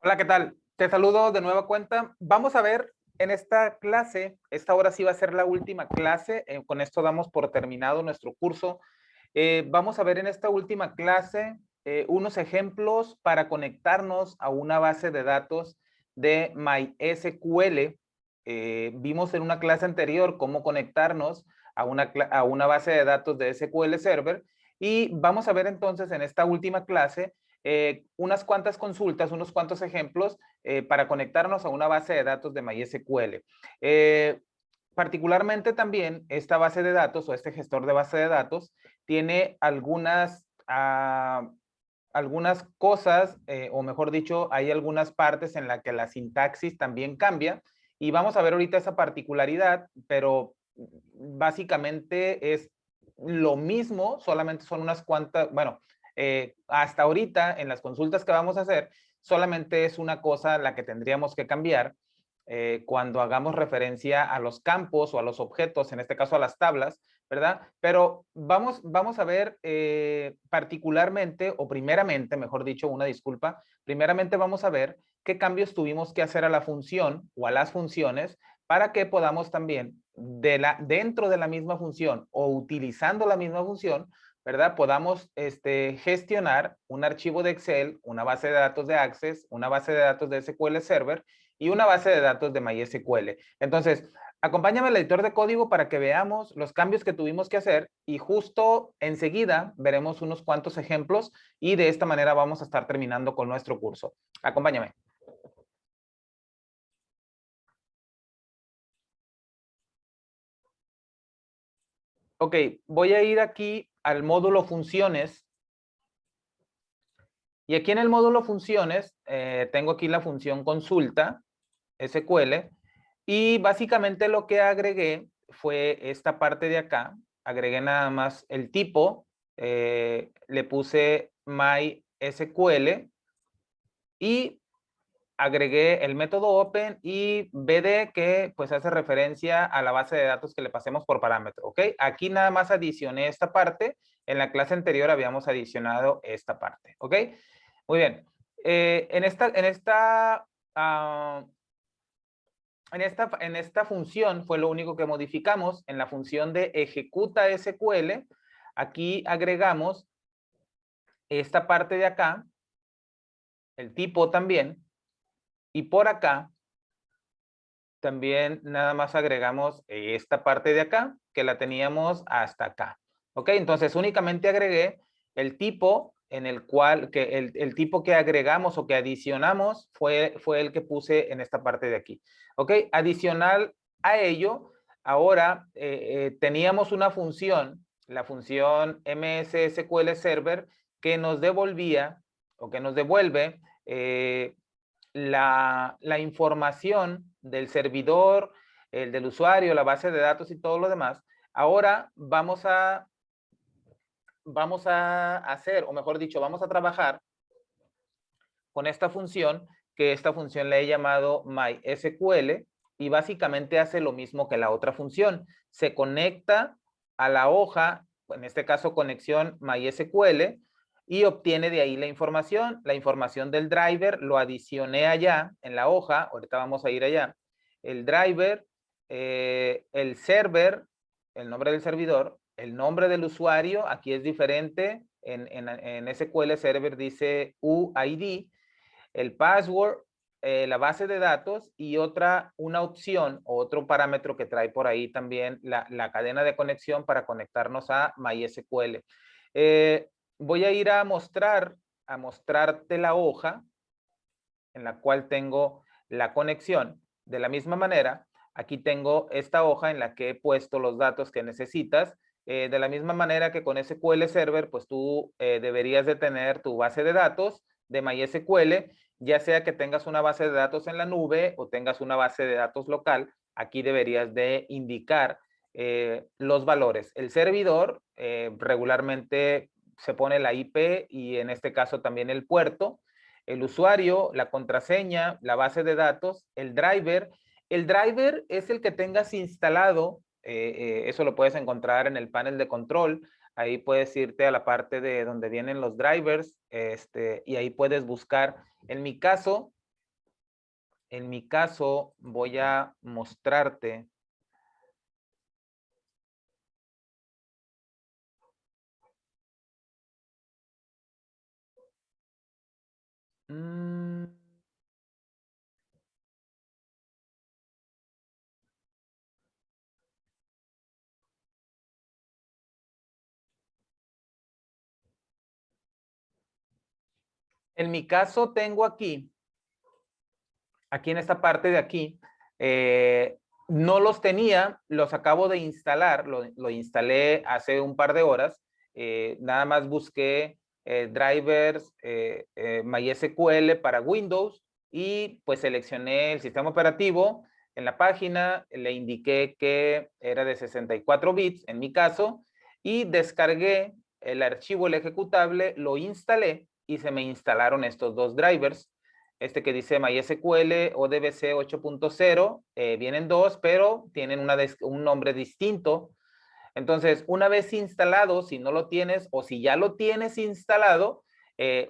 Hola, ¿qué tal? Te saludo de nueva cuenta. Vamos a ver en esta clase, esta hora sí va a ser la última clase, con esto damos por terminado nuestro curso. Vamos a ver en esta última clase unos ejemplos para conectarnos a una base de datos de MySQL. Vimos en una clase anterior cómo conectarnos a una base de datos de SQL Server y vamos a ver entonces en esta última clase unas cuantas consultas, unos cuantos ejemplos para conectarnos a una base de datos de MySQL. Particularmente también esta base de datos o este gestor de base de datos tiene algunas cosas, o mejor dicho, hay algunas partes en las que la sintaxis también cambia y vamos a ver ahorita esa particularidad, pero básicamente es lo mismo, solamente son unas cuantas, bueno, hasta ahorita en las consultas que vamos a hacer, solamente es una cosa la que tendríamos que cambiar cuando hagamos referencia a los campos o a los objetos, en este caso a las tablas, ¿verdad? Pero vamos a ver particularmente, o primeramente, mejor dicho, una disculpa, primeramente vamos a ver qué cambios tuvimos que hacer a la función o a las funciones para que podamos también, dentro de la misma función o utilizando la misma función, ¿verdad? Podamos gestionar un archivo de Excel, una base de datos de Access, una base de datos de SQL Server y una base de datos de MySQL. Entonces, acompáñame al editor de código para que veamos los cambios que tuvimos que hacer y justo enseguida veremos unos cuantos ejemplos y de esta manera vamos a estar terminando con nuestro curso. Acompáñame. Ok, voy a ir aquí al módulo funciones. Y aquí en el módulo funciones, tengo aquí la función consulta, SQL, y básicamente lo que agregué fue esta parte de acá. Agregué nada más el tipo, le puse MySQL y agregué el método open y bd que pues hace referencia a la base de datos que le pasemos por parámetro, ¿ok? Aquí nada más adicioné esta parte. En la clase anterior habíamos adicionado esta parte, ¿ok? Muy bien. Ah, en esta función fue lo único que modificamos. En la función de ejecuta SQL, aquí agregamos esta parte de acá, el tipo también, y por acá también nada más agregamos esta parte de acá, que la teníamos hasta acá. ¿Ok? Entonces únicamente agregué el tipo en el cual, el tipo que agregamos o que adicionamos fue el que puse en esta parte de aquí. ¿Ok? Adicional a ello, ahora teníamos una función, la función MSSQL Server, que nos devolvía o que nos devuelve la información del servidor, el del usuario, la base de datos y todo lo demás. Ahora vamos a hacer, o mejor dicho, vamos a trabajar con esta función, que esta función le he llamado MySQL, y básicamente hace lo mismo que la otra función. Se conecta a la hoja, en este caso conexión MySQL, y obtiene de ahí la información. La información del driver lo adicioné allá en la hoja, ahorita vamos a ir allá. El driver, el server, el nombre del servidor, el nombre del usuario, aquí es diferente, en SQL Server dice UID, el password, la base de datos y una opción o otro parámetro que trae por ahí también la cadena de conexión para conectarnos a MySQL. Voy a ir a mostrarte la hoja en la cual tengo la conexión. De la misma manera, aquí tengo esta hoja en la que he puesto los datos que necesitas. De la misma manera que con SQL Server, pues tú deberías de tener tu base de datos de MySQL, ya sea que tengas una base de datos en la nube o tengas una base de datos local. Aquí deberías de indicar los valores. El servidor regularmente se pone la IP y en este caso también el puerto, el usuario, la contraseña, la base de datos, el driver. El driver es el que tengas instalado, eso lo puedes encontrar en el panel de control. Ahí puedes irte a la parte de donde vienen los drivers y ahí puedes buscar. En mi caso, en mi caso voy a mostrarte en mi caso tengo aquí en esta parte de aquí, no los tenía, los acabo de instalar, lo instalé hace un par de horas, nada más busqué drivers MySQL para Windows y pues seleccioné el sistema operativo. En la página le indiqué que era de 64 bits en mi caso y descargué el archivo, el ejecutable, lo instalé y se me instalaron estos dos drivers. Este que dice MySQL ODBC 8.0, vienen dos, pero tienen un nombre distinto. Entonces, una vez instalado, si no lo tienes o si ya lo tienes instalado,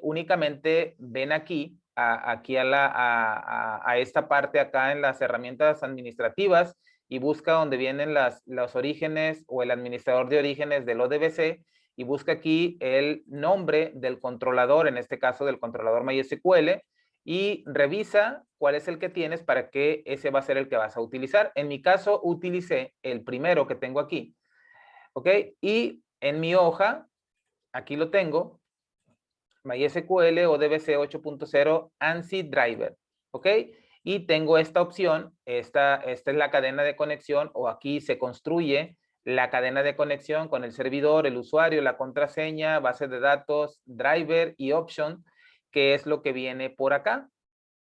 únicamente ven aquí, aquí a esta parte acá en las herramientas administrativas y busca donde vienen los orígenes o el administrador de orígenes del ODBC y busca aquí el nombre del controlador, en este caso del controlador MySQL, y revisa cuál es el que tienes para que ese va a ser el que vas a utilizar. En mi caso, utilicé el primero que tengo aquí, ¿ok? Y en mi hoja, aquí lo tengo, MySQL ODBC 8.0 ANSI Driver, ¿ok? Y tengo esta opción, esta es la cadena de conexión, o aquí se construye la cadena de conexión con el servidor, el usuario, la contraseña, base de datos, driver y option, que es lo que viene por acá.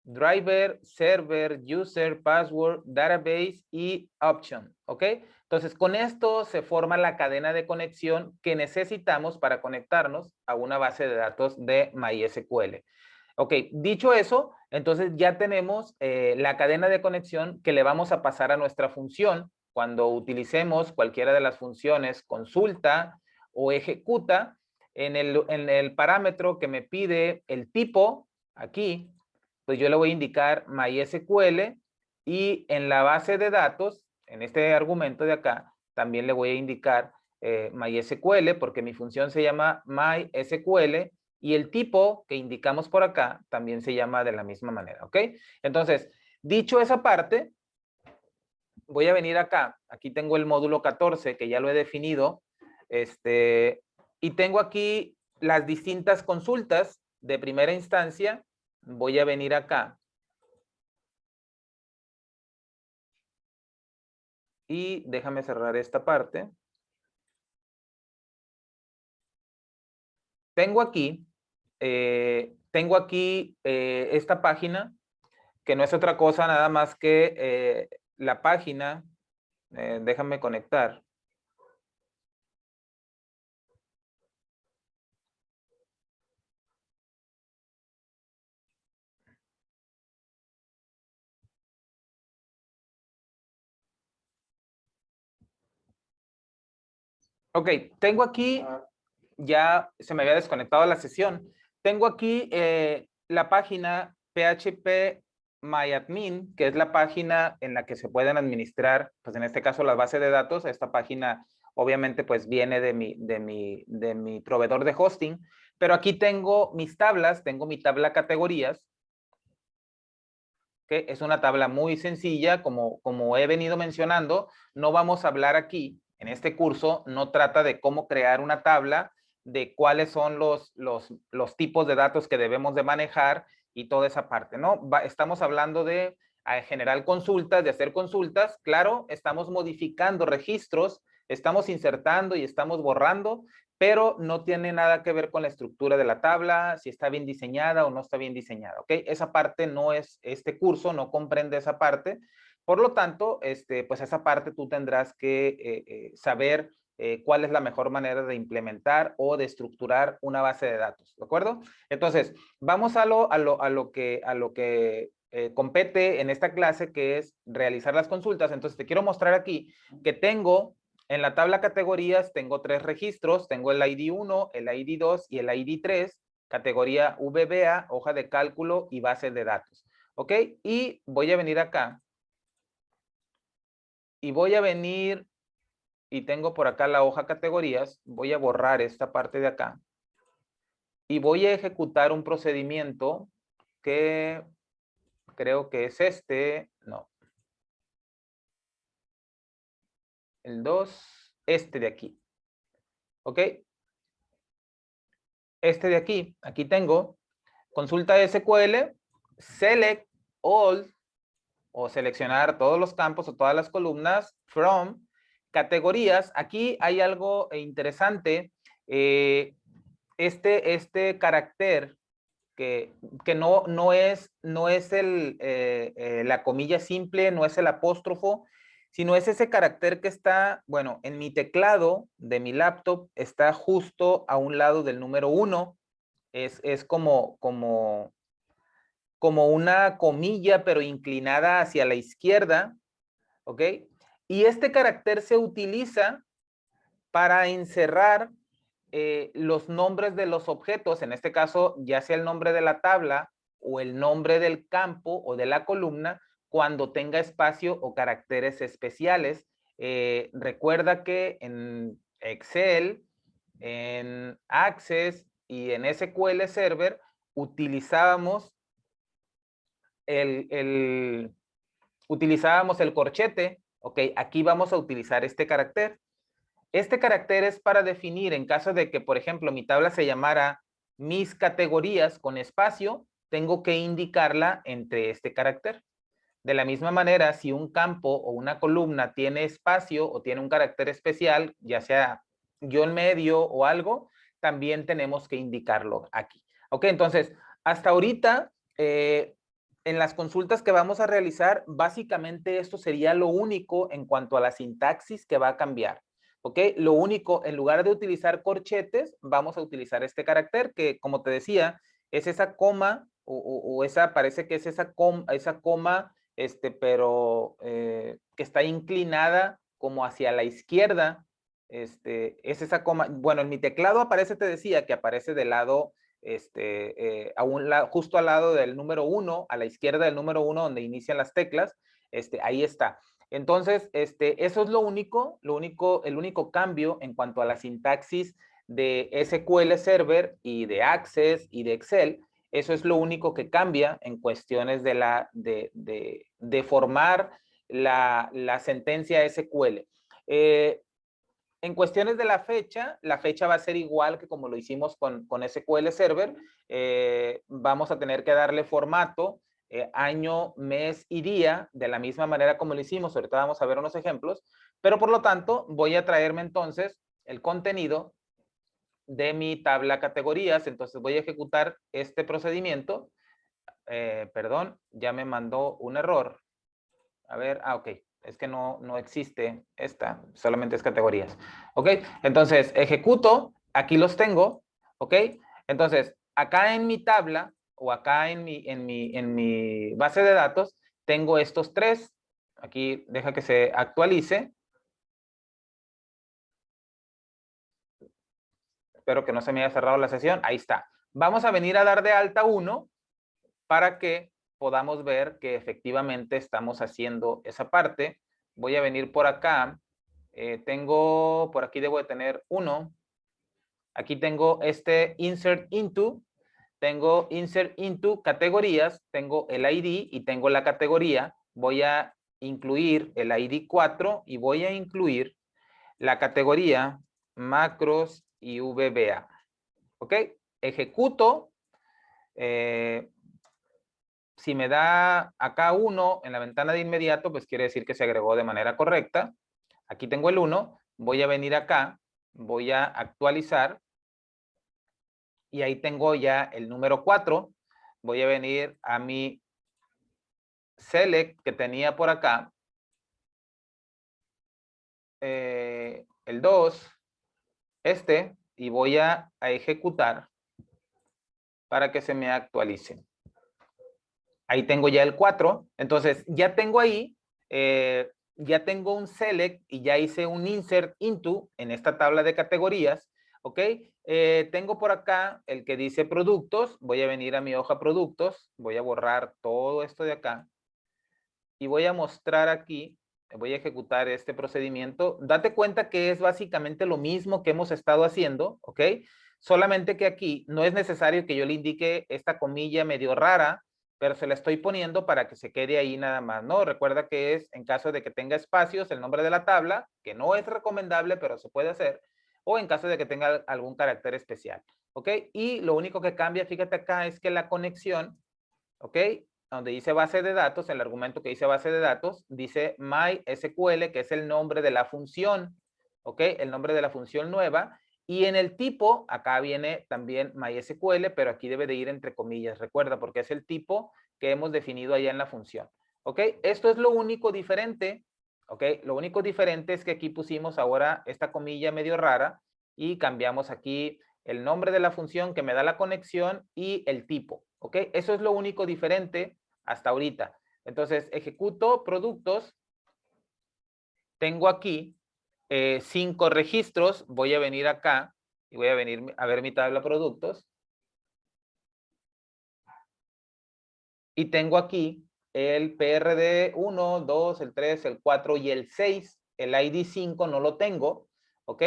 Driver, server, user, password, database y option, ¿ok? Entonces, con esto se forma la cadena de conexión que necesitamos para conectarnos a una base de datos de MySQL. Ok, dicho eso, entonces ya tenemos la cadena de conexión que le vamos a pasar a nuestra función cuando utilicemos cualquiera de las funciones consulta o ejecuta en el parámetro que me pide el tipo, aquí, pues yo le voy a indicar MySQL y en la base de datos, en este argumento de acá, también le voy a indicar MySQL porque mi función se llama MySQL y el tipo que indicamos por acá también se llama de la misma manera, ¿ok? Entonces, dicho esa parte, voy a venir acá. Aquí tengo el módulo 14 que ya lo he definido. Y tengo aquí las distintas consultas de primera instancia. Voy a venir acá. Y déjame cerrar esta parte. Tengo aquí, esta página, que no es otra cosa nada más que la página. Déjame conectar. Ok, tengo aquí, ya se me había desconectado la sesión. Tengo aquí la página PHP MyAdmin, que es la página en la que se pueden administrar, pues en este caso, las bases de datos. Esta página obviamente pues viene de mi proveedor de hosting, pero aquí tengo mis tablas, tengo mi tabla categorías, que es una tabla muy sencilla, como he venido mencionando. No vamos a hablar aquí, en este curso, no trata de cómo crear una tabla, de cuáles son los tipos de datos que debemos de manejar y toda esa parte, ¿no? Estamos hablando de generar consultas, de hacer consultas. Claro, estamos modificando registros, estamos insertando y estamos borrando, pero no tiene nada que ver con la estructura de la tabla, si está bien diseñada o no está bien diseñada, ¿ok? Esa parte no es, este curso no comprende esa parte. Por lo tanto, pues esa parte tú tendrás que saber cuál es la mejor manera de implementar o de estructurar una base de datos, ¿de acuerdo? Entonces, vamos a lo que compete en esta clase, que es realizar las consultas. Entonces, te quiero mostrar aquí que tengo en la tabla categorías, tengo 3 registros, tengo el ID 1, el ID 2 y el ID 3, categoría VBA, hoja de cálculo y base de datos. ¿ok? Y voy a venir acá. Y voy a venir, y tengo por acá la hoja categorías, voy a borrar esta parte de acá. Y voy a ejecutar un procedimiento que creo que es este, no. El 2, este de aquí. ¿Ok? Este de aquí, aquí tengo consulta SQL, select all, o seleccionar todos los campos o todas las columnas, from, categorías. Aquí hay algo interesante. Este carácter que no es la comilla simple, no es el apóstrofo, sino es ese carácter que está, bueno, en mi teclado de mi laptop está justo a un lado del número 1. Es como una comilla, pero inclinada hacia la izquierda, ¿ok? Y este carácter se utiliza para encerrar los nombres de los objetos, en este caso, ya sea el nombre de la tabla o el nombre del campo o de la columna, cuando tenga espacio o caracteres especiales. Recuerda que en Excel, en Access y en SQL Server utilizábamos utilizábamos el corchete. Ok, aquí vamos a utilizar este carácter. Este carácter es para definir, en caso de que, por ejemplo, mi tabla se llamara mis categorías con espacio, tengo que indicarla entre este carácter. De la misma manera, si un campo o una columna tiene espacio o tiene un carácter especial, ya sea guión medio o algo, también tenemos que indicarlo aquí. Ok, entonces, hasta ahorita, en las consultas que vamos a realizar, básicamente esto sería lo único en cuanto a la sintaxis que va a cambiar. ¿Ok? Lo único, en lugar de utilizar corchetes, vamos a utilizar este carácter que, como te decía, es esa coma o esa, parece que es esa coma, pero que está inclinada como hacia la izquierda. Es esa coma. Bueno, en mi teclado aparece, te decía, que aparece del lado, justo al lado del número 1, a la izquierda del número 1, donde inician las teclas. Ahí está. Entonces, eso es el único cambio en cuanto a la sintaxis de SQL Server y de Access y de Excel. Eso es lo único que cambia en cuestiones de formar la sentencia SQL. En cuestiones de la fecha va a ser igual que como lo hicimos con SQL Server. Vamos a tener que darle formato, año, mes y día, de la misma manera como lo hicimos. Ahorita vamos a ver unos ejemplos, pero por lo tanto voy a traerme entonces el contenido de mi tabla categorías. Entonces voy a ejecutar este procedimiento. Perdón, ya me mandó un error. A ver, ok. Es que no existe esta, solamente es categorías. Ok, entonces ejecuto, aquí los tengo. Ok, entonces acá en mi tabla o acá en mi base de datos tengo estos tres. Aquí deja que se actualice. Espero que no se me haya cerrado la sesión. Ahí está. Vamos a venir a dar de alta uno para que podamos ver que efectivamente estamos haciendo esa parte. Voy a venir por acá. Tengo, por aquí debo de tener uno. Aquí tengo insert into. Tengo insert into categorías. Tengo el ID y tengo la categoría. Voy a incluir el ID 4 y voy a incluir la categoría macros y VBA. ¿Ok? Ejecuto. Si me da acá 1 en la ventana de inmediato, pues quiere decir que se agregó de manera correcta. Aquí tengo el 1, voy a venir acá, voy a actualizar y ahí tengo ya el número 4. Voy a venir a mi select que tenía por acá, el 2, y voy a ejecutar para que se me actualice. Ahí tengo ya el 4, entonces ya tengo ahí, ya tengo un select y ya hice un insert into en esta tabla de categorías, ¿ok? Tengo por acá el que dice productos. Voy a venir a mi hoja productos. Voy a borrar todo esto de acá. Y voy a mostrar aquí, voy a ejecutar este procedimiento. Date cuenta que es básicamente lo mismo que hemos estado haciendo, ¿ok? Solamente que aquí no es necesario que yo le indique esta comilla medio rara, pero se la estoy poniendo para que se quede ahí nada más, ¿no? Recuerda que es en caso de que tenga espacios el nombre de la tabla, que no es recomendable, pero se puede hacer, o en caso de que tenga algún carácter especial, ¿ok? Y lo único que cambia, fíjate acá, es que la conexión, ¿ok? Donde dice base de datos, el argumento que dice base de datos, dice MySQL, que es el nombre de la función, ¿ok? El nombre de la función nueva. Y en el tipo, acá viene también MySQL, pero aquí debe de ir entre comillas, recuerda, porque es el tipo que hemos definido allá en la función, ¿ok? Esto es lo único diferente, ¿ok? Lo único diferente es que aquí pusimos ahora esta comilla medio rara y cambiamos aquí el nombre de la función que me da la conexión y el tipo, ¿ok? Eso es lo único diferente hasta ahorita. Entonces, ejecuto productos. Tengo aquí 5 registros. Voy a venir acá y voy a venir a ver mi tabla productos. Y tengo aquí el PRD 1, 2, el 3, el 4 y el 6. El ID 5 no lo tengo, ¿ok?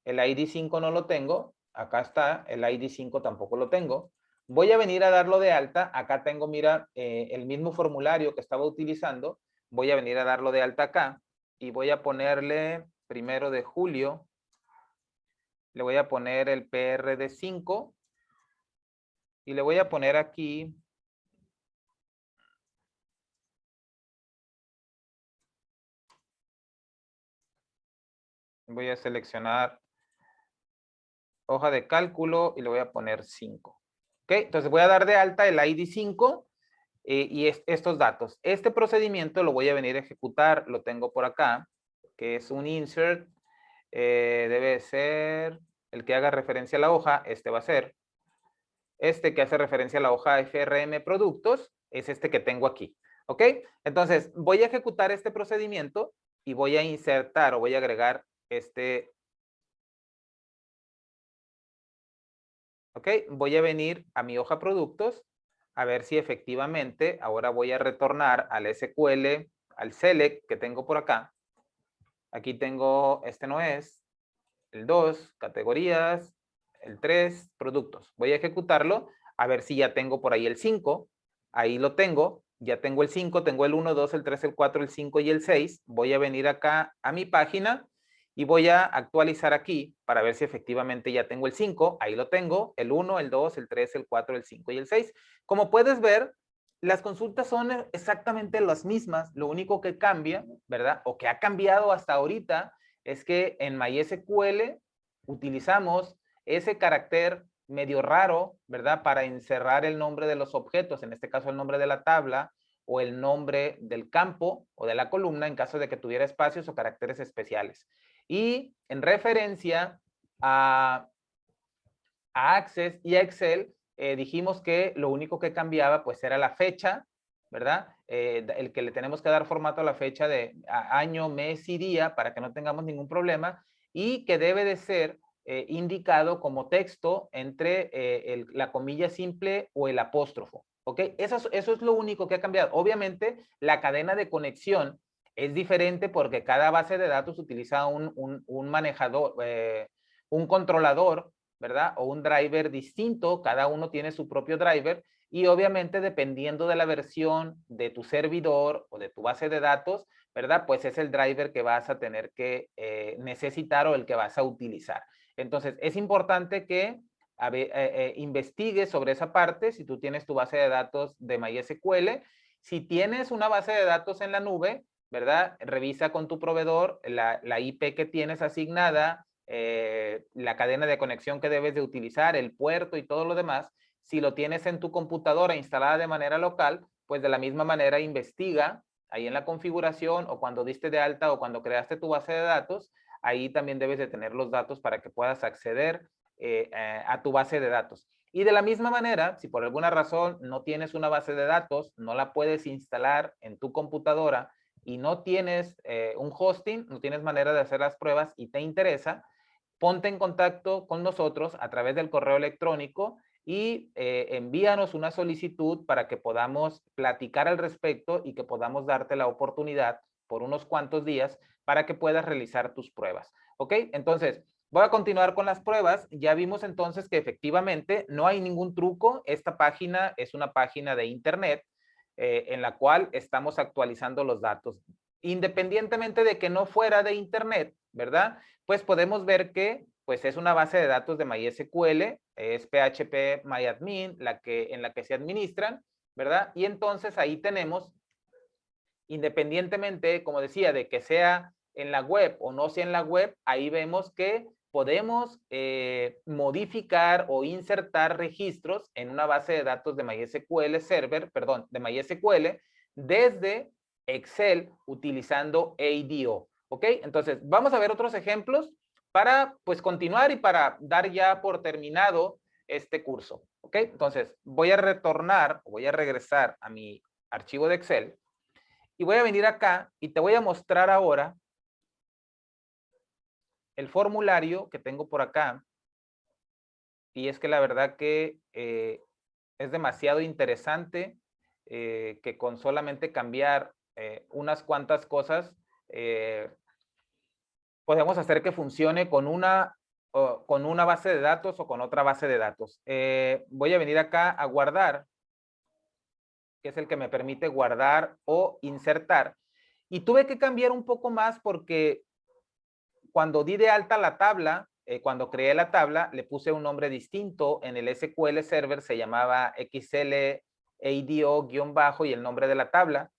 El ID 5 no lo tengo. Acá está, el ID 5 tampoco lo tengo. Voy a venir a darlo de alta. Acá tengo, mira, el mismo formulario que estaba utilizando. Voy a venir a darlo de alta acá y voy a ponerle 1 de julio. Le voy a poner el PRD 5 y le voy a poner aquí. Voy a seleccionar hoja de cálculo y le voy a poner 5. ¿Ok? Entonces voy a dar de alta el ID 5 y estos datos. Este procedimiento lo voy a venir a ejecutar, lo tengo por acá, que es un insert. Debe ser el que haga referencia a la hoja, este va a ser. Este que hace referencia a la hoja FRM productos es este que tengo aquí. ¿Ok? Entonces voy a ejecutar este procedimiento y voy a insertar o voy a agregar este. ¿Ok? Voy a venir a mi hoja productos a ver si efectivamente ahora voy a retornar al SQL, al select que tengo por acá. Aquí tengo, este no es, el 2, categorías, el 3, productos. Voy a ejecutarlo a ver si ya tengo por ahí el 5. Ahí lo tengo. Ya tengo el 5, tengo el 1, 2, el 3, el 4, el 5 y el 6. Voy a venir acá a mi página y voy a actualizar aquí para ver si efectivamente ya tengo el 5. Ahí lo tengo, el 1, el 2, el 3, el 4, el 5 y el 6. Como puedes ver, las consultas son exactamente las mismas. Lo único que cambia, ¿verdad? O que ha cambiado hasta ahorita es que en MySQL utilizamos ese carácter medio raro, ¿verdad? Para encerrar el nombre de los objetos, en este caso el nombre de la tabla o el nombre del campo o de la columna en caso de que tuviera espacios o caracteres especiales. Y en referencia a Access y a Excel, dijimos que lo único que cambiaba pues era la fecha, ¿verdad? El que le tenemos que dar formato a la fecha de año, mes y día para que no tengamos ningún problema y que debe de ser indicado como texto entre la comilla simple o el apóstrofo, ¿ok? Eso es lo único que ha cambiado. Obviamente, la cadena de conexión es diferente porque cada base de datos utiliza un manejador, un controlador, ¿verdad? O un driver distinto, cada uno tiene su propio driver y obviamente dependiendo de la versión de tu servidor o de tu base de datos, ¿verdad? Pues es el driver que vas a tener que necesitar o el que vas a utilizar. Entonces, es importante que investigues sobre esa parte, si tú tienes tu base de datos de MySQL. Si tienes una base de datos en la nube, ¿verdad? Revisa con tu proveedor la IP que tienes asignada, la cadena de conexión que debes de utilizar, el puerto y todo lo demás. Si lo tienes en tu computadora instalada de manera local, pues de la misma manera investiga ahí en la configuración o cuando diste de alta o cuando creaste tu base de datos, ahí también debes de tener los datos para que puedas acceder a tu base de datos. Y de la misma manera, si por alguna razón no tienes una base de datos, no la puedes instalar en tu computadora y no tienes un hosting, no tienes manera de hacer las pruebas y te interesa, ponte en contacto con nosotros a través del correo electrónico y envíanos una solicitud para que podamos platicar al respecto y que podamos darte la oportunidad por unos cuantos días para que puedas realizar tus pruebas. ¿Ok? Entonces, voy a continuar con las pruebas. Ya vimos entonces que efectivamente no hay ningún truco. Esta página es una página de internet en la cual estamos actualizando los datos. Independientemente de que no fuera de internet, ¿verdad? Pues podemos ver que pues es una base de datos de MySQL, es PHP MyAdmin, en la que se administran, ¿verdad? Y entonces ahí tenemos, independientemente, como decía, de que sea en la web o no sea en la web, ahí vemos que podemos modificar o insertar registros en una base de datos de MySQL Server, perdón, de MySQL, desde Excel utilizando ADO. ¿Ok? Entonces, vamos a ver otros ejemplos para pues continuar y para dar ya por terminado este curso. ¿Ok? Entonces, voy a regresar a mi archivo de Excel y voy a venir acá y te voy a mostrar ahora el formulario que tengo por acá. Y es que la verdad que es demasiado interesante que con solamente cambiar unas cuantas cosas podemos hacer que funcione con una base de datos o con otra base de datos. Voy a venir acá a guardar, que es el que me permite guardar o insertar. Y tuve que cambiar un poco más porque cuando di de alta la tabla, cuando creé la tabla, le puse un nombre distinto. En el SQL Server se llamaba XLADO- y el nombre de la tabla.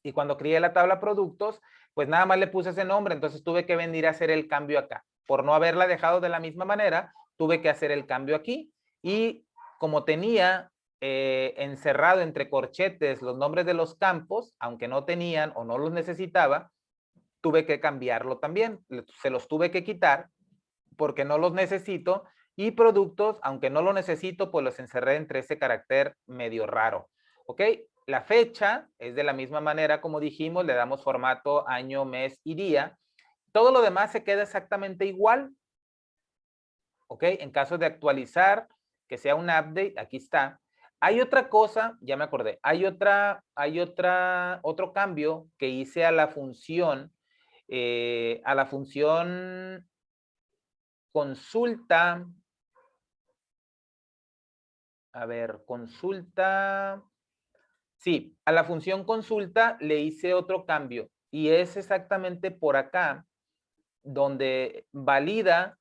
Y cuando creé la tabla productos, pues nada más le puse ese nombre. Entonces tuve que venir a hacer el cambio acá. Por no haberla dejado de la misma manera, tuve que hacer el cambio aquí. Y como tenía encerrado entre corchetes los nombres de los campos, aunque no tenían o no los necesitaba, tuve que cambiarlo también. Se los tuve que quitar porque no los necesito. Y productos, aunque no lo necesito, pues los encerré entre ese carácter medio raro. ¿Ok? La fecha es de la misma manera como dijimos, le damos formato año, mes y día. Todo lo demás se queda exactamente igual. ¿Ok? En caso de actualizar, que sea un update, aquí está. Hay otra cosa, ya me acordé, otro cambio que hice a la función consulta. A ver, consulta. Sí, a la función consulta le hice otro cambio y es exactamente por acá donde valida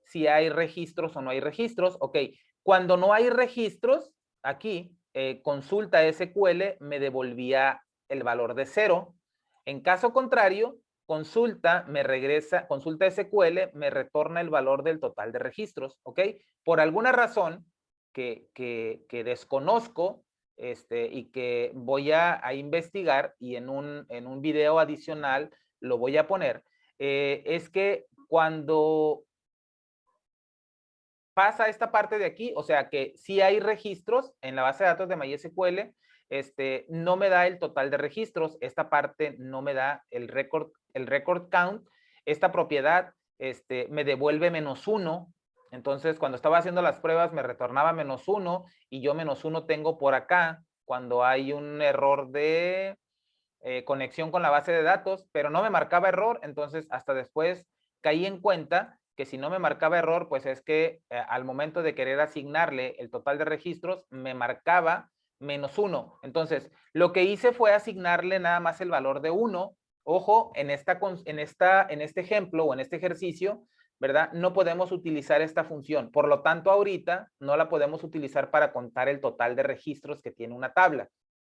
si hay registros o no hay registros. Ok, cuando no hay registros, aquí consulta SQL me devolvía el valor de 0. En caso contrario, consulta SQL me retorna el valor del total de registros. Ok, por alguna razón que desconozco y que voy a investigar y en un video adicional lo voy a poner, es que cuando pasa esta parte de aquí, o sea que si hay registros en la base de datos de MySQL, no me da el total de registros, esta parte no me da el record count, esta propiedad me devuelve -1, entonces cuando estaba haciendo las pruebas me retornaba -1 y yo -1 tengo por acá cuando hay un error de conexión con la base de datos, pero no me marcaba error, entonces hasta después caí en cuenta que si no me marcaba error, pues es que al momento de querer asignarle el total de registros, me marcaba -1. Entonces, lo que hice fue asignarle nada más el valor de 1. Ojo, en este ejemplo o en este ejercicio, ¿verdad? No podemos utilizar esta función. Por lo tanto, ahorita no la podemos utilizar para contar el total de registros que tiene una tabla.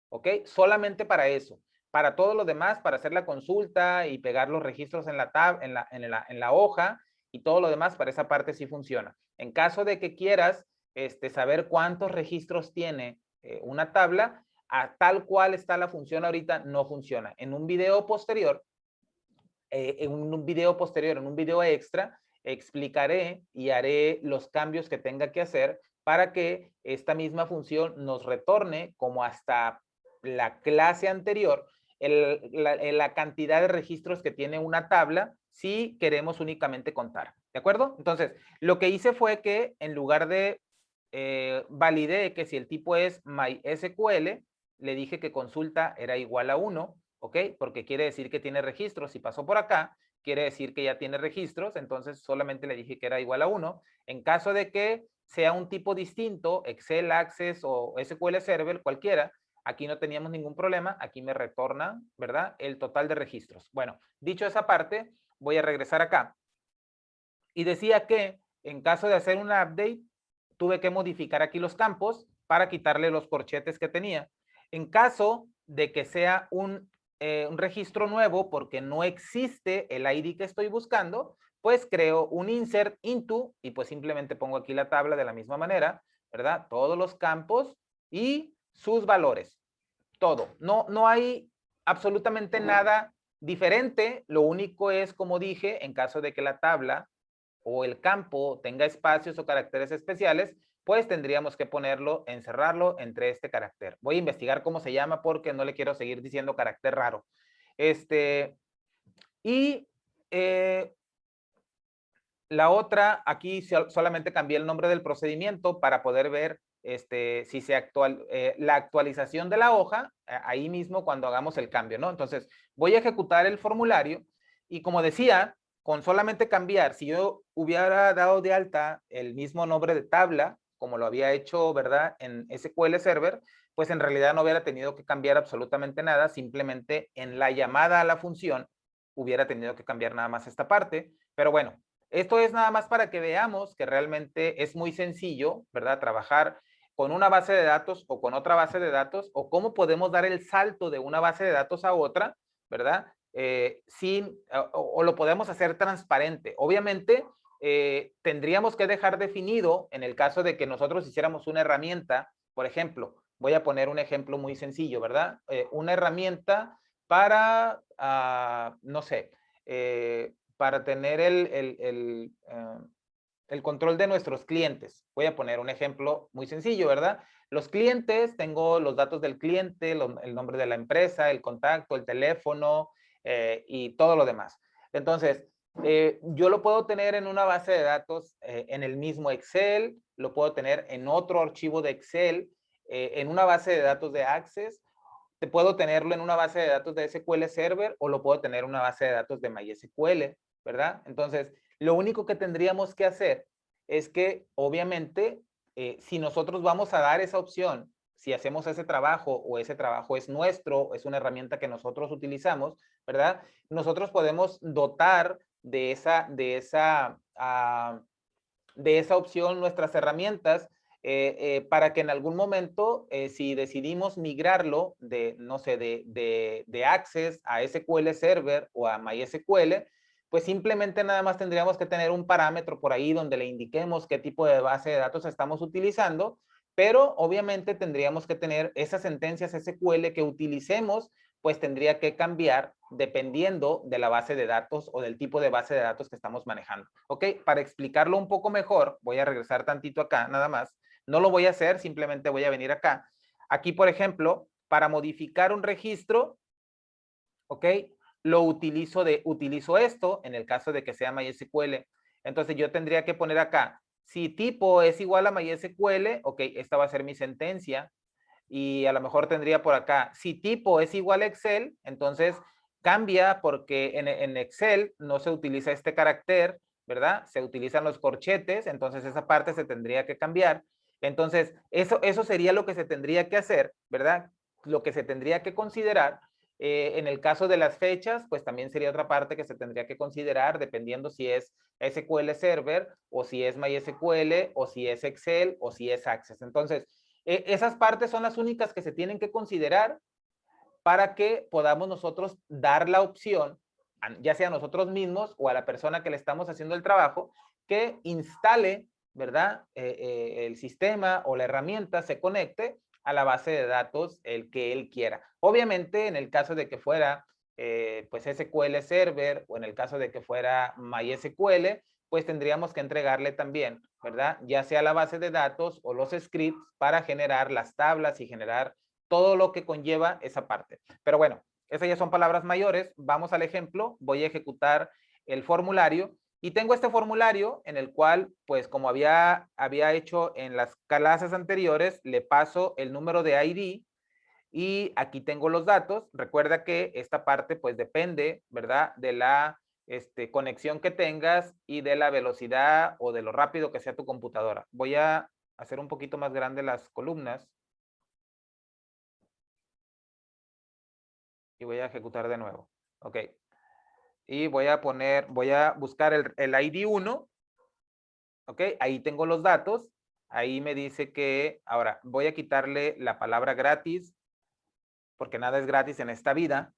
¿Ok? Solamente para eso. Para todo lo demás, para hacer la consulta y pegar los registros en la hoja y todo lo demás, para esa parte sí funciona. En caso de que quieras saber cuántos registros tiene una tabla, a tal cual está la función ahorita, no funciona. En un video posterior, en un video extra, explicaré y haré los cambios que tenga que hacer para que esta misma función nos retorne como hasta la clase anterior la cantidad de registros que tiene una tabla si queremos únicamente contar. ¿De acuerdo? Entonces, lo que hice fue que en lugar de validé que si el tipo es MySQL, le dije que consulta era igual a 1, ¿ok? Porque quiere decir que tiene registros. Si pasó por acá, quiere decir que ya tiene registros, entonces solamente le dije que era igual a 1. En caso de que sea un tipo distinto, Excel, Access o SQL Server, cualquiera, aquí no teníamos ningún problema, aquí me retorna, ¿verdad? El total de registros. Bueno, dicho esa parte, voy a regresar acá. Y decía que en caso de hacer una update, tuve que modificar aquí los campos para quitarle los corchetes que tenía. En caso de que sea un registro nuevo porque no existe el ID que estoy buscando, pues creo un insert into y pues simplemente pongo aquí la tabla de la misma manera, ¿verdad? Todos los campos y sus valores. Todo. No hay absolutamente nada diferente. Lo único es, como dije, en caso de que la tabla o el campo tenga espacios o caracteres especiales, pues tendríamos que ponerlo, encerrarlo entre este carácter. Voy a investigar cómo se llama porque no le quiero seguir diciendo carácter raro. Y la otra, aquí solamente cambié el nombre del procedimiento para poder ver si se la actualización de la hoja, ahí mismo cuando hagamos el cambio, ¿no? Entonces, voy a ejecutar el formulario y como decía, con solamente cambiar, si yo hubiera dado de alta el mismo nombre de tabla, como lo había hecho, ¿verdad? En SQL Server, pues en realidad no hubiera tenido que cambiar absolutamente nada, simplemente en la llamada a la función hubiera tenido que cambiar nada más esta parte, pero bueno, esto es nada más para que veamos que realmente es muy sencillo, ¿verdad? Trabajar con una base de datos o con otra base de datos o cómo podemos dar el salto de una base de datos a otra, ¿verdad? O lo podemos hacer transparente. Obviamente, tendríamos que dejar definido en el caso de que nosotros hiciéramos una herramienta, por ejemplo, voy a poner un ejemplo muy sencillo, ¿verdad? Una herramienta para, no sé, para tener el control de nuestros clientes. Voy a poner un ejemplo muy sencillo, ¿verdad? Los clientes, tengo los datos del cliente, el nombre de la empresa, el contacto, el teléfono y todo lo demás. Entonces, yo lo puedo tener en una base de datos en el mismo Excel, lo puedo tener en otro archivo de Excel, en una base de datos de Access, te puedo tenerlo en una base de datos de SQL Server o lo puedo tener en una base de datos de MySQL, ¿verdad? Entonces, lo único que tendríamos que hacer es que, obviamente, si nosotros vamos a dar esa opción, si hacemos ese trabajo o ese trabajo es nuestro, es una herramienta que nosotros utilizamos, ¿verdad? Nosotros podemos dotar de esa opción nuestras herramientas para que en algún momento, si decidimos migrarlo de, no sé, de Access a SQL Server o a MySQL, pues simplemente nada más tendríamos que tener un parámetro por ahí donde le indiquemos qué tipo de base de datos estamos utilizando, pero obviamente tendríamos que tener esas sentencias SQL que utilicemos, pues tendría que cambiar dependiendo de la base de datos o del tipo de base de datos que estamos manejando. ¿Ok? Para explicarlo un poco mejor, voy a regresar tantito acá, nada más. No lo voy a hacer, simplemente voy a venir acá. Aquí, por ejemplo, para modificar un registro, ¿ok? Utilizo esto en el caso de que sea MySQL. Entonces yo tendría que poner acá, si tipo es igual a MySQL, ok, esta va a ser mi sentencia. Y a lo mejor tendría por acá, si tipo es igual a Excel, entonces cambia porque en Excel no se utiliza este carácter, ¿verdad? Se utilizan los corchetes, entonces esa parte se tendría que cambiar. Entonces, eso sería lo que se tendría que hacer, ¿verdad? Lo que se tendría que considerar. En el caso de las fechas, pues también sería otra parte que se tendría que considerar dependiendo si es SQL Server o si es MySQL o si es Excel o si es Access. Entonces, esas partes son las únicas que se tienen que considerar para que podamos nosotros dar la opción, ya sea a nosotros mismos o a la persona que le estamos haciendo el trabajo, que instale, ¿verdad? El sistema o la herramienta se conecte a la base de datos el que él quiera. Obviamente, en el caso de que fuera pues SQL Server o en el caso de que fuera MySQL, pues tendríamos que entregarle también, ¿verdad? Ya sea la base de datos o los scripts para generar las tablas y generar todo lo que conlleva esa parte. Pero bueno, esas ya son palabras mayores. Vamos al ejemplo. Voy a ejecutar el formulario Y tengo este formulario en el cual, pues como había hecho en las clases anteriores, le paso el número de ID y aquí tengo los datos. Recuerda que esta parte pues depende, ¿verdad? De la conexión que tengas y de la velocidad o de lo rápido que sea tu computadora. Voy a hacer un poquito más grande las columnas. Y voy a ejecutar de nuevo. Ok. Y voy a buscar el ID 1. Ok, ahí tengo los datos. Ahí me dice que, ahora voy a quitarle la palabra gratis, porque nada es gratis en esta vida.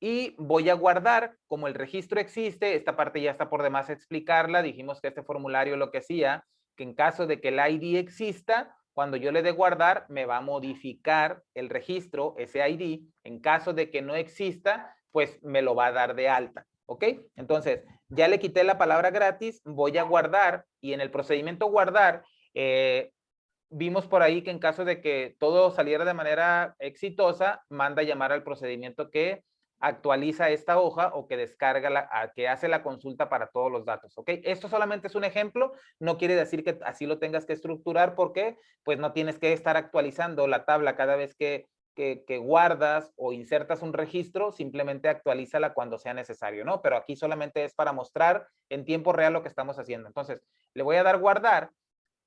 Y voy a guardar, como el registro existe, esta parte ya está por demás explicarla. Dijimos que este formulario lo que hacía, que en caso de que el ID exista, cuando yo le dé guardar, me va a modificar el registro, ese ID. En caso de que no exista, pues me lo va a dar de alta. ¿Ok? Entonces, ya le quité la palabra gratis, voy a guardar y en el procedimiento guardar, vimos por ahí que en caso de que todo saliera de manera exitosa, manda a llamar al procedimiento que actualiza esta hoja o que descarga, que hace la consulta para todos los datos, ¿ok? Esto solamente es un ejemplo, no quiere decir que así lo tengas que estructurar porque pues no tienes que estar actualizando la tabla cada vez que guardas o insertas un registro, simplemente actualízala cuando sea necesario, ¿no? Pero aquí solamente es para mostrar en tiempo real lo que estamos haciendo. Entonces, le voy a dar guardar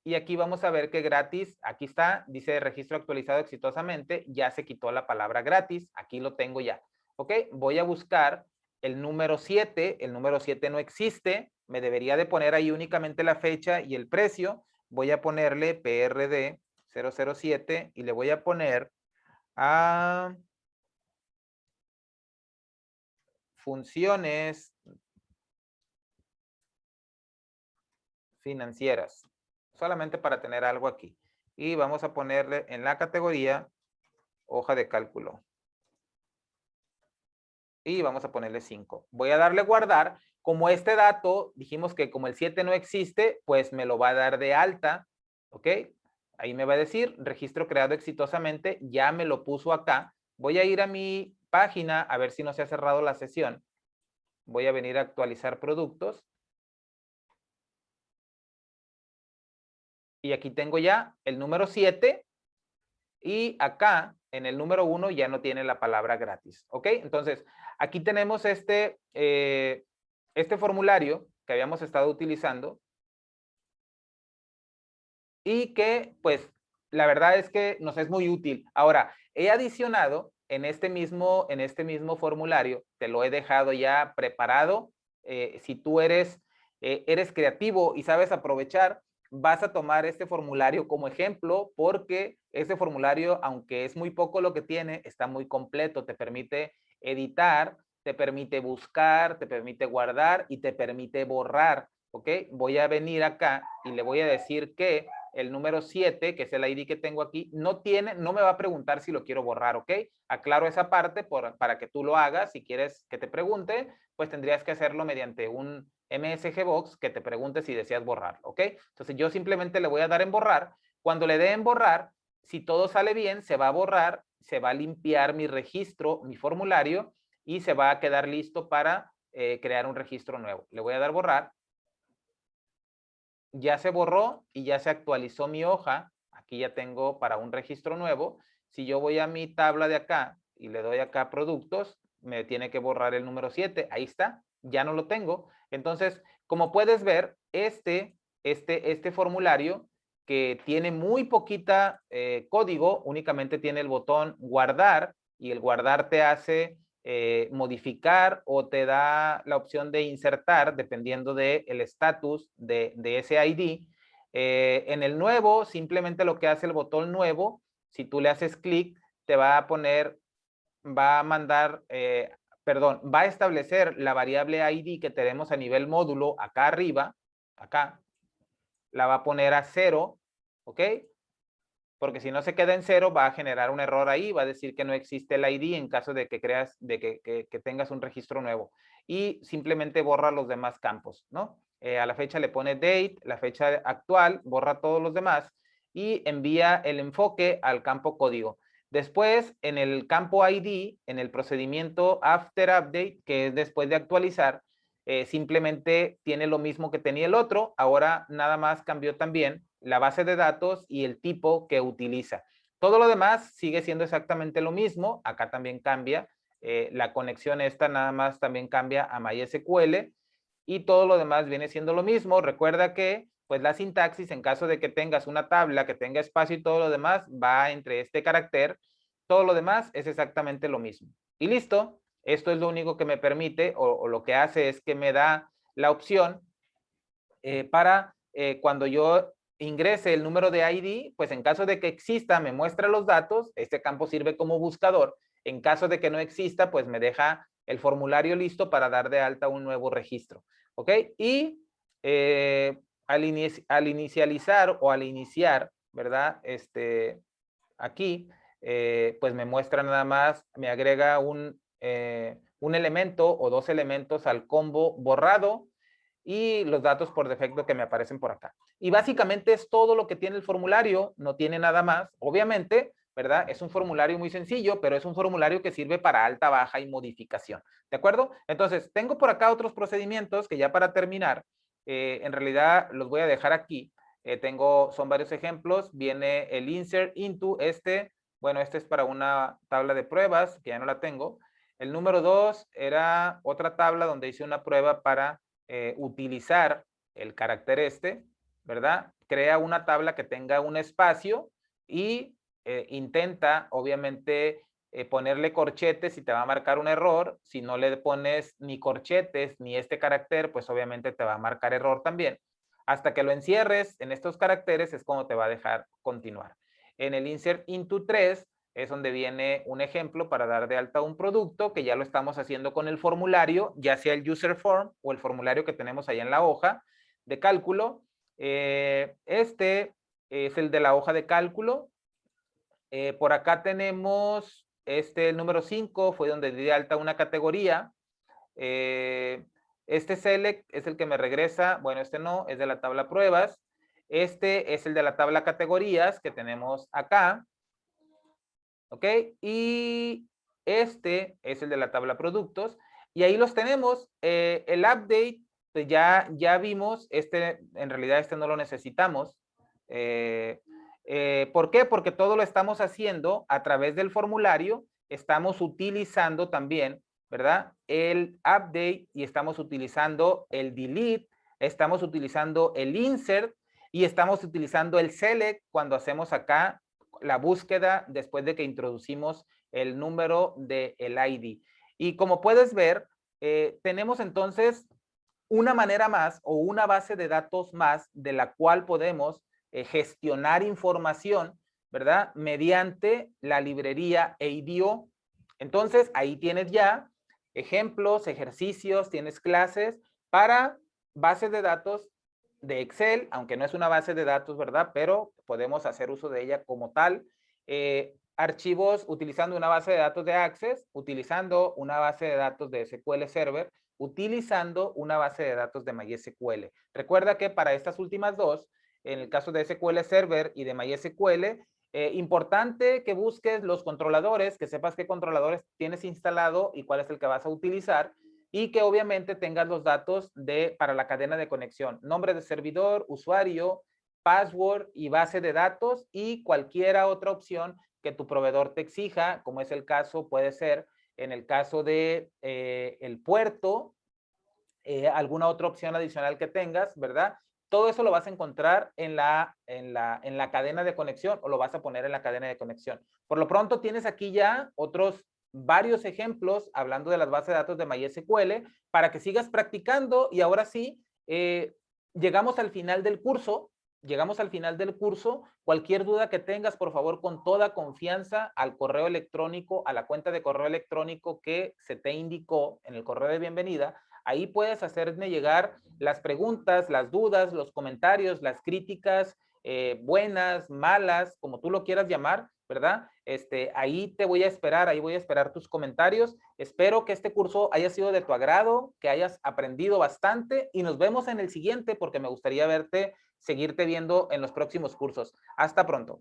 y aquí vamos a ver que gratis, aquí está, dice registro actualizado exitosamente, ya se quitó la palabra gratis, aquí lo tengo ya. ¿Ok? Voy a buscar el número 7, el número 7 no existe, me debería de poner ahí únicamente la fecha y el precio, voy a ponerle PRD 007 y le voy a poner a funciones financieras, solamente para tener algo aquí. Y vamos a ponerle en la categoría hoja de cálculo. Y vamos a ponerle 5. Voy a darle guardar. Como este dato, dijimos que como el 7 no existe, pues me lo va a dar de alta. ¿Ok? Ahí me va a decir, registro creado exitosamente, ya me lo puso acá. Voy a ir a mi página a ver si no se ha cerrado la sesión. Voy a venir a actualizar productos. Y aquí tengo ya el número 7. Y acá, en el número 1, ya no tiene la palabra gratis. ¿Ok? Entonces, aquí tenemos este formulario que habíamos estado utilizando y que, pues, la verdad es que nos es muy útil. Ahora, he adicionado en este mismo formulario, te lo he dejado ya preparado. Si tú eres creativo y sabes aprovechar, vas a tomar este formulario como ejemplo porque este formulario, aunque es muy poco lo que tiene, está muy completo. Te permite editar, te permite buscar, te permite guardar y te permite borrar. ¿Ok? Voy a venir acá y le voy a decir que el número 7, que es el ID que tengo aquí, no me va a preguntar si lo quiero borrar, ¿ok? Aclaro esa parte para que tú lo hagas. Si quieres que te pregunte, pues tendrías que hacerlo mediante un MSG Box que te pregunte si deseas borrar, ¿ok? Entonces yo simplemente le voy a dar en borrar. Cuando le dé en borrar, si todo sale bien, se va a borrar, se va a limpiar mi registro, mi formulario, y se va a quedar listo para crear un registro nuevo. Le voy a dar borrar. Ya se borró y ya se actualizó mi hoja. Aquí ya tengo para un registro nuevo. Si yo voy a mi tabla de acá y le doy acá productos, me tiene que borrar el número 7. Ahí está, ya no lo tengo. Entonces, como puedes ver, este formulario que tiene muy poquita código, únicamente tiene el botón guardar y el guardar te hace modificar o te da la opción de insertar dependiendo del estatus de ese ID. En el nuevo, simplemente lo que hace el botón nuevo, si tú le haces clic, te va a poner, va a mandar, va a establecer la variable ID que tenemos a nivel módulo acá arriba, acá, la va a poner a 0, ¿ok? Porque si no se queda en 0, va a generar un error ahí, va a decir que no existe el ID en caso de que que tengas un registro nuevo. Y simplemente borra los demás campos, ¿no? A la fecha le pone date, la fecha actual, borra todos los demás y envía el enfoque al campo código. Después, en el campo ID, en el procedimiento after update, que es después de actualizar, simplemente tiene lo mismo que tenía el otro, ahora nada más cambió también la base de datos y el tipo que utiliza. Todo lo demás sigue siendo exactamente lo mismo, acá también cambia, la conexión esta nada más también cambia a MySQL y todo lo demás viene siendo lo mismo. Recuerda que pues la sintaxis, en caso de que tengas una tabla que tenga espacio y todo lo demás, va entre este carácter, todo lo demás es exactamente lo mismo. Y listo, esto es lo único que me permite o lo que hace es que me da la opción para cuando yo ingrese el número de ID, pues en caso de que exista, me muestra los datos, este campo sirve como buscador. En caso de que no exista, pues me deja el formulario listo para dar de alta un nuevo registro. ¿Ok? Y al inicializar o al iniciar, ¿verdad? Aquí, pues me muestra nada más, me agrega un elemento o dos elementos al combo borrado y los datos por defecto que me aparecen por acá. Y básicamente es todo lo que tiene el formulario, no tiene nada más. Obviamente, ¿verdad? Es un formulario muy sencillo, pero es un formulario que sirve para alta, baja y modificación. ¿De acuerdo? Entonces, tengo por acá otros procedimientos que ya para terminar, en realidad los voy a dejar aquí. Son varios ejemplos. Viene el insert into bueno, este es para una tabla de pruebas, que ya no la tengo. El número 2 era otra tabla donde hice una prueba para utilizar el carácter ¿verdad? Crea una tabla que tenga un espacio y intenta, obviamente, ponerle corchetes y te va a marcar un error. Si no le pones ni corchetes ni este carácter, pues obviamente te va a marcar error también. Hasta que lo encierres en estos caracteres es como te va a dejar continuar. En el insert into 3 es donde viene un ejemplo para dar de alta un producto que ya lo estamos haciendo con el formulario, ya sea el user form o el formulario que tenemos ahí en la hoja de cálculo. Este es el de la hoja de cálculo. Por acá tenemos el número 5, fue donde di de alta una categoría. Este select es el que me regresa, bueno, este no, es de la tabla pruebas. Este es el de la tabla categorías que tenemos acá. ¿Ok? Y este es el de la tabla productos. Y ahí los tenemos. El update, pues ya vimos, en realidad no lo necesitamos. ¿Por qué? Porque todo lo estamos haciendo a través del formulario. Estamos utilizando también, ¿verdad? El update y estamos utilizando el delete, estamos utilizando el insert y estamos utilizando el select cuando hacemos acá la búsqueda después de que introducimos el número del ID. Y como puedes ver, tenemos entonces una manera más o una base de datos más de la cual podemos gestionar información, ¿verdad? Mediante la librería ADO. Entonces, ahí tienes ya ejemplos, ejercicios, tienes clases para bases de datos de Excel, aunque no es una base de datos, ¿verdad? Pero podemos hacer uso de ella como tal. Archivos utilizando una base de datos de Access, utilizando una base de datos de SQL Server, utilizando una base de datos de MySQL. Recuerda que para estas últimas dos, en el caso de SQL Server y de MySQL, importante que busques los controladores, que sepas qué controladores tienes instalado y cuál es el que vas a utilizar, y que obviamente tengas los datos para la cadena de conexión, nombre de servidor, usuario, password y base de datos y cualquier otra opción que tu proveedor te exija, como es el caso, puede ser en el caso de el puerto, alguna otra opción adicional que tengas, ¿verdad? Todo eso lo vas a encontrar en la cadena de conexión o lo vas a poner en la cadena de conexión. Por lo pronto tienes aquí ya varios ejemplos hablando de las bases de datos de MySQL para que sigas practicando y ahora sí, llegamos al final del curso. Cualquier duda que tengas, por favor, con toda confianza al correo electrónico, a la cuenta de correo electrónico que se te indicó en el correo de bienvenida. Ahí puedes hacerme llegar las preguntas, las dudas, los comentarios, las críticas, buenas, malas, como tú lo quieras llamar, ¿verdad? Ahí te voy a esperar, ahí voy a esperar tus comentarios. Espero que este curso haya sido de tu agrado, que hayas aprendido bastante y nos vemos en el siguiente porque me gustaría seguirte viendo en los próximos cursos. Hasta pronto.